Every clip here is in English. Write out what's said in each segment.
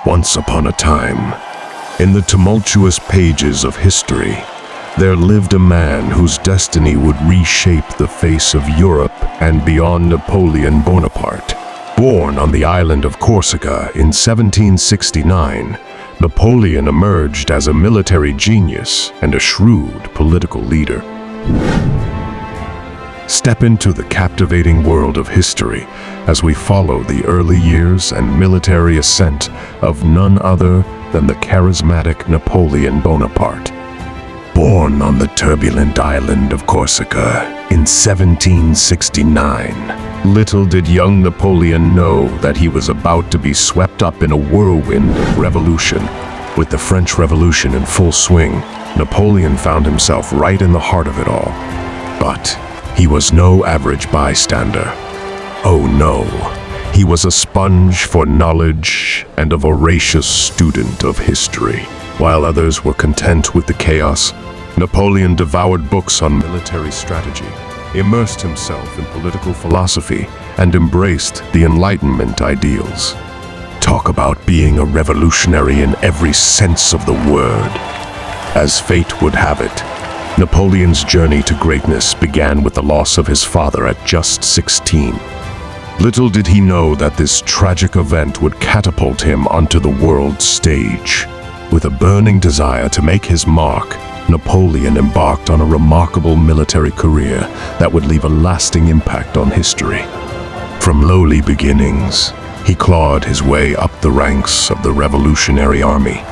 Once upon a time, in the tumultuous pages of history, there lived a man whose destiny would reshape the face of Europe and beyond. Napoleon Bonaparte. Born on the island of Corsica in 1769, Napoleon emerged as a military genius and a shrewd political leader. Step into the captivating world of history as we follow the early years and military ascent of none other than the charismatic Napoleon Bonaparte. Born on the turbulent island of Corsica in 1769, little did young Napoleon know that he was about to be swept up in a whirlwind of revolution. With the French Revolution in full swing, Napoleon found himself right in the heart of it all. But he was no average bystander. Oh no, he was a sponge for knowledge and a voracious student of history. While others were content with the chaos, Napoleon devoured books on military strategy, immersed himself in political philosophy, and embraced the Enlightenment ideals. Talk about being a revolutionary in every sense of the word. As fate would have it, Napoleon's journey to greatness began with the loss of his father at just 16. Little did he know that this tragic event would catapult him onto the world stage. With a burning desire to make his mark, Napoleon embarked on a remarkable military career that would leave a lasting impact on history. From lowly beginnings, he clawed his way up the ranks of the Revolutionary Army,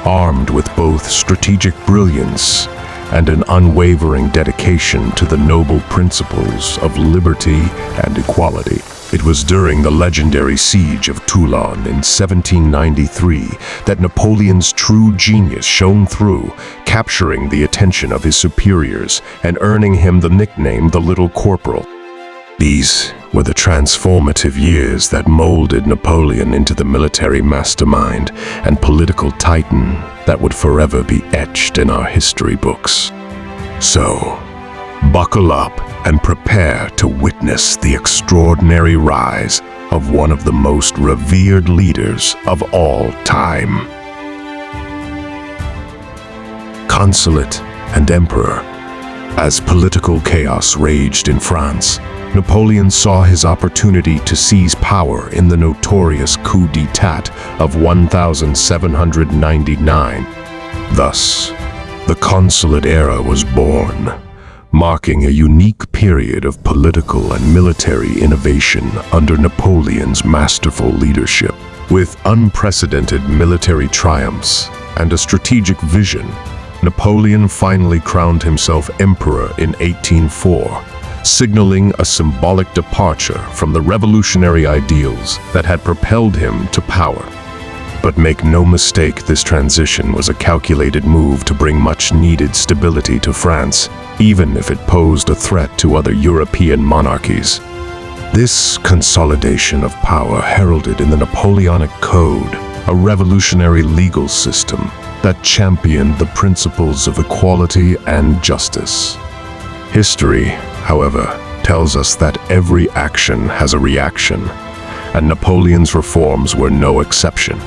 armed with both strategic brilliance and an unwavering dedication to the noble principles of liberty and equality. It was during the legendary siege of Toulon in 1793 that Napoleon's true genius shone through, capturing the attention of his superiors and earning him the nickname the Little Corporal. These were the transformative years that molded Napoleon into the military mastermind and political titan that would forever be etched in our history books. So, buckle up and prepare to witness the extraordinary rise of one of the most revered leaders of all time. Consulate and Emperor. As political chaos raged in France, Napoleon saw his opportunity to seize power in the notorious coup d'état of 1799. Thus, the Consulate era was born, marking a unique period of political and military innovation under Napoleon's masterful leadership. With unprecedented military triumphs and a strategic vision, Napoleon finally crowned himself emperor in 1804, signaling a symbolic departure from the revolutionary ideals that had propelled him to power. But make no mistake, this transition was a calculated move to bring much-needed stability to France, even if it posed a threat to other European monarchies. This consolidation of power heralded in the Napoleonic Code, a revolutionary legal system that championed the principles of equality and justice. History, however, tells us that every action has a reaction, and Napoleon's reforms were no exception.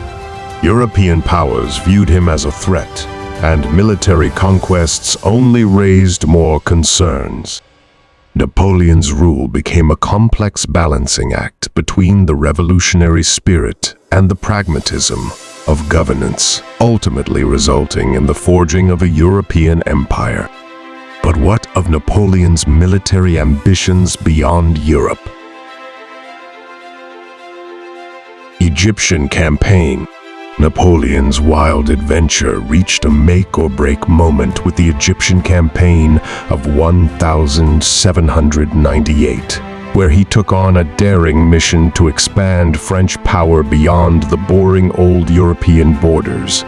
European powers viewed him as a threat, and military conquests only raised more concerns. Napoleon's rule became a complex balancing act between the revolutionary spirit and the pragmatism of governance, ultimately resulting in the forging of a European empire. But what of Napoleon's military ambitions beyond Europe? Egyptian campaign. Napoleon's wild adventure reached a make-or-break moment with the Egyptian campaign of 1798, where he took on a daring mission to expand French power beyond the boring old European borders.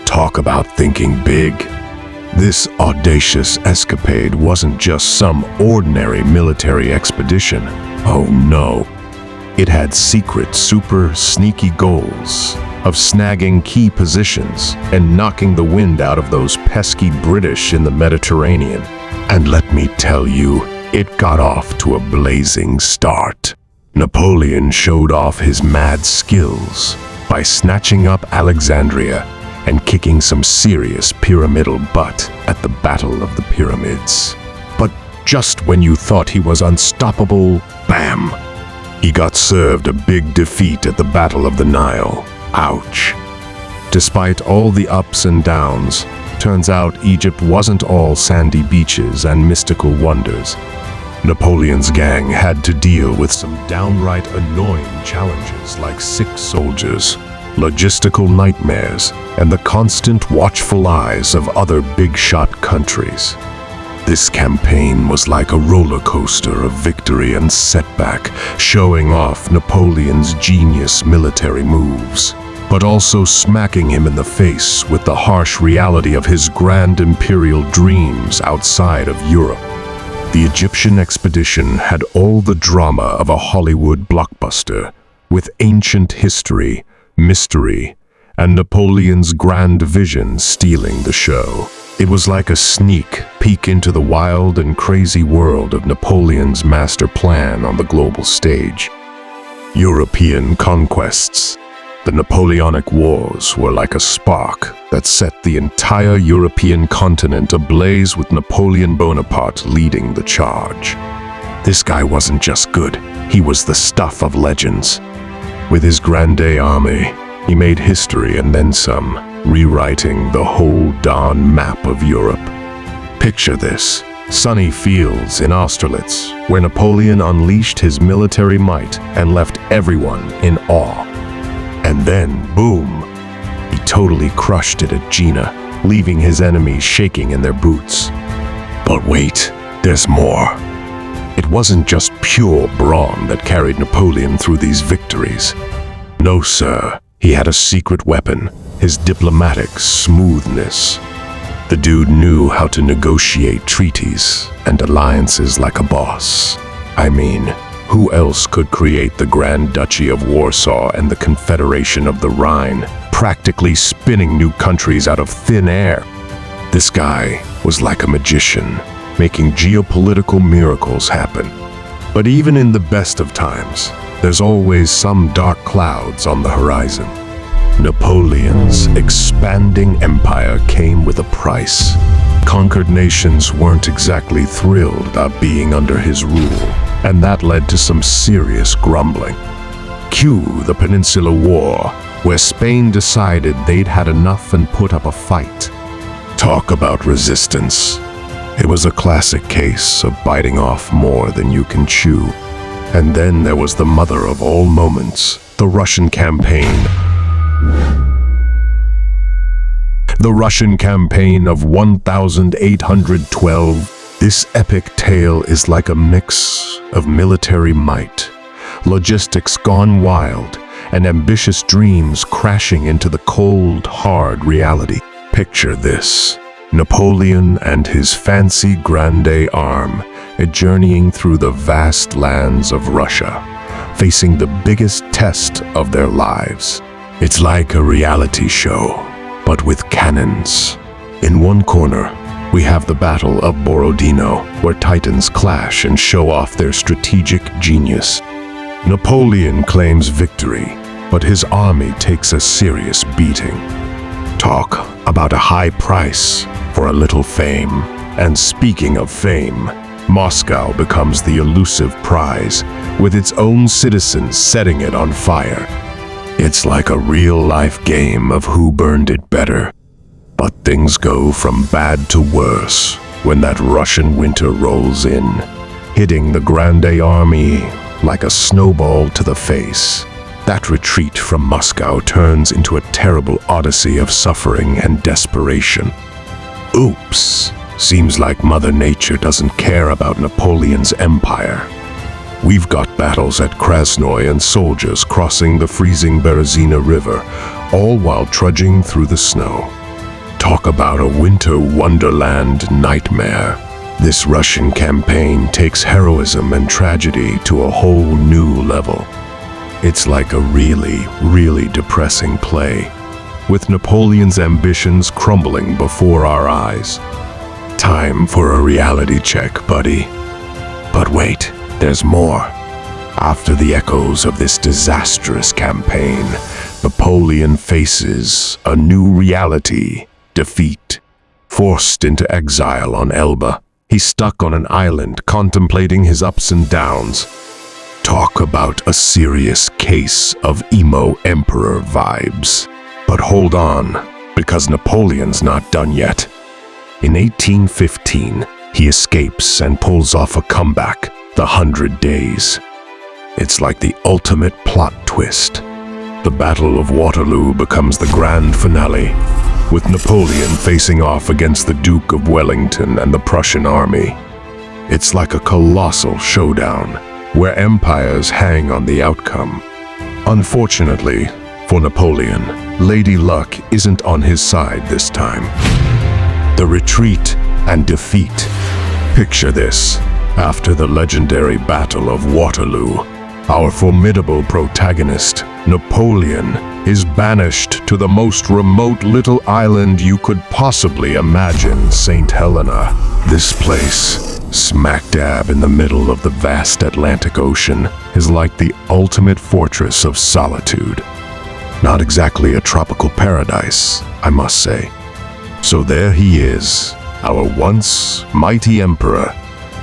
Talk about thinking big. This audacious escapade wasn't just some ordinary military expedition. Oh no. It had secret, super sneaky goals of snagging key positions and knocking the wind out of those pesky British in the Mediterranean. And let me tell you, it got off to a blazing start. Napoleon showed off his mad skills, by snatching up Alexandria and kicking some serious pyramidal butt at the Battle of the Pyramids. But just when you thought he was unstoppable, bam! He got served a big defeat at the Battle of the Nile. Ouch. Despite all the ups and downs, turns out Egypt wasn't all sandy beaches and mystical wonders. Napoleon's gang had to deal with some downright annoying challenges like sick soldiers, logistical nightmares, and the constant watchful eyes of other big-shot countries. This campaign was like a roller coaster of victory and setback, showing off Napoleon's genius military moves, but also smacking him in the face with the harsh reality of his grand imperial dreams outside of Europe. The Egyptian expedition had all the drama of a Hollywood blockbuster, with ancient history, mystery, and Napoleon's grand vision stealing the show. It was like a sneak peek into the wild and crazy world of Napoleon's master plan on the global stage. European conquests. The Napoleonic Wars were like a spark that set the entire European continent ablaze with Napoleon Bonaparte leading the charge. This guy wasn't just good, he was the stuff of legends. With his Grande Army, he made history and then some, rewriting the whole darn map of Europe. Picture this: sunny fields in Austerlitz, where Napoleon unleashed his military might and left everyone in awe. And then, boom, he totally crushed it at Jena, leaving his enemies shaking in their boots. But wait, there's more. It wasn't just pure brawn that carried Napoleon through these victories. No, sir, he had a secret weapon, his diplomatic smoothness. The dude knew how to negotiate treaties and alliances like a boss. I mean, who else could create the Grand Duchy of Warsaw and the Confederation of the Rhine, practically spinning new countries out of thin air? This guy was like a magician, making geopolitical miracles happen. But even in the best of times, there's always some dark clouds on the horizon. Napoleon's expanding empire came with a price. Conquered nations weren't exactly thrilled about being under his rule, and that led to some serious grumbling. Cue the Peninsula War, where Spain decided they'd had enough and put up a fight. Talk about resistance. It was a classic case of biting off more than you can chew. And then there was the mother of all moments, the Russian campaign. The Russian campaign of 1812. This epic tale is like a mix of military might, logistics gone wild, and ambitious dreams crashing into the cold, hard reality. Picture this: Napoleon and his fancy Grande Army journeying through the vast lands of Russia, facing the biggest test of their lives. It's like a reality show, but with cannons. In one corner, we have the Battle of Borodino, where titans clash and show off their strategic genius. Napoleon claims victory, but his army takes a serious beating. Talk about a high price for a little fame. And speaking of fame, Moscow becomes the elusive prize, with its own citizens setting it on fire. It's like a real-life game of who burned it better. But things go from bad to worse when that Russian winter rolls in, hitting the Grande Army like a snowball to the face. That retreat from Moscow turns into a terrible odyssey of suffering and desperation. Oops! Seems like Mother Nature doesn't care about Napoleon's empire. We've got battles at Krasnoy and soldiers crossing the freezing Berezina River, all while trudging through the snow. Talk about a winter wonderland nightmare. This Russian campaign takes heroism and tragedy to a whole new level. It's like a really, really depressing play, with Napoleon's ambitions crumbling before our eyes. Time for a reality check, buddy. But wait, there's more. After the echoes of this disastrous campaign, Napoleon faces a new reality: defeat. Forced into exile on Elba, he's stuck on an island contemplating his ups and downs. Talk about a serious case of emo emperor vibes. But hold on, because Napoleon's not done yet. In 1815, he escapes and pulls off a comeback, the 100 Days. It's like the ultimate plot twist. The Battle of Waterloo becomes the grand finale, with Napoleon facing off against the Duke of Wellington and the Prussian army. It's like a colossal showdown, where empires hang on the outcome. Unfortunately, for Napoleon, Lady Luck isn't on his side this time. The retreat and defeat. Picture this: after the legendary Battle of Waterloo, our formidable protagonist, Napoleon, is banished to the most remote little island you could possibly imagine, St. Helena. This place, smack dab in the middle of the vast Atlantic Ocean, is like the ultimate fortress of solitude. Not exactly a tropical paradise, I must say. So there he is, our once mighty emperor,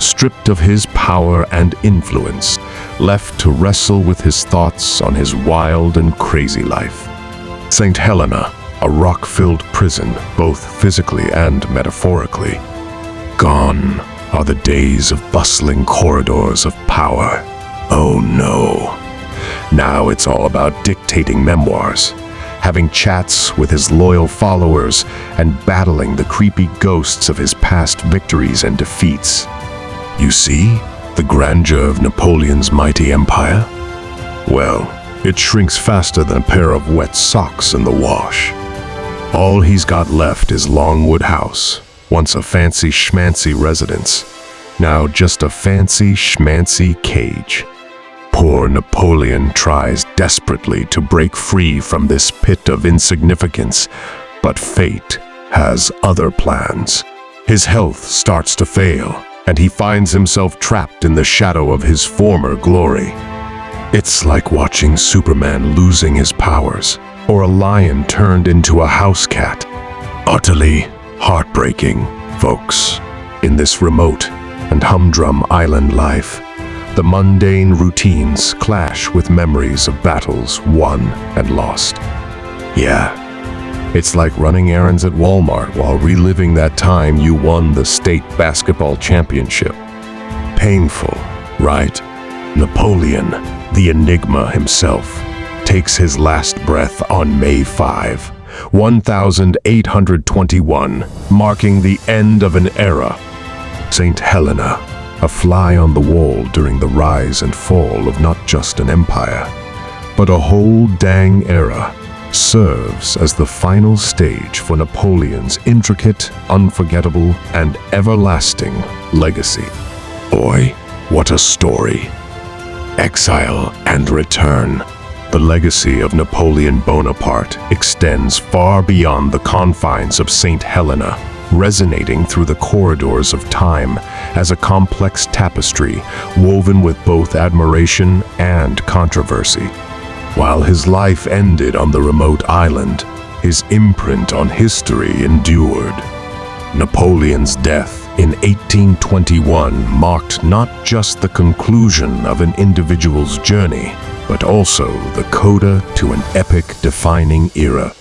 stripped of his power and influence, left to wrestle with his thoughts on his wild and crazy life. St. Helena, a rock-filled prison, both physically and metaphorically. Gone are the days of bustling corridors of power. Oh no. Now it's all about dictating memoirs, having chats with his loyal followers, and battling the creepy ghosts of his past victories and defeats. You see the grandeur of Napoleon's mighty empire? Well, it shrinks faster than a pair of wet socks in the wash. All he's got left is Longwood House, once a fancy schmancy residence, now just a fancy schmancy cage. Poor Napoleon tries desperately to break free from this pit of insignificance, but fate has other plans. His health starts to fail, and he finds himself trapped in the shadow of his former glory. It's like watching Superman losing his powers, or a lion turned into a house cat. Utterly heartbreaking, folks. In this remote and humdrum island life, the mundane routines clash with memories of battles won and lost. Yeah, it's like running errands at Walmart while reliving that time you won the state basketball championship. Painful, right? Napoleon, the enigma himself, takes his last breath on May 5, 1821, marking the end of an era. St. Helena, a fly on the wall during the rise and fall of not just an empire, but a whole dang era, serves as the final stage for Napoleon's intricate, unforgettable, and everlasting legacy. Boy, what a story. Exile and return. The legacy of Napoleon Bonaparte extends far beyond the confines of St. Helena, resonating through the corridors of time as a complex tapestry woven with both admiration and controversy. While his life ended on the remote island, his imprint on history endured. Napoleon's death in 1821 marked not just the conclusion of an individual's journey, but also the coda to an epic-defining era.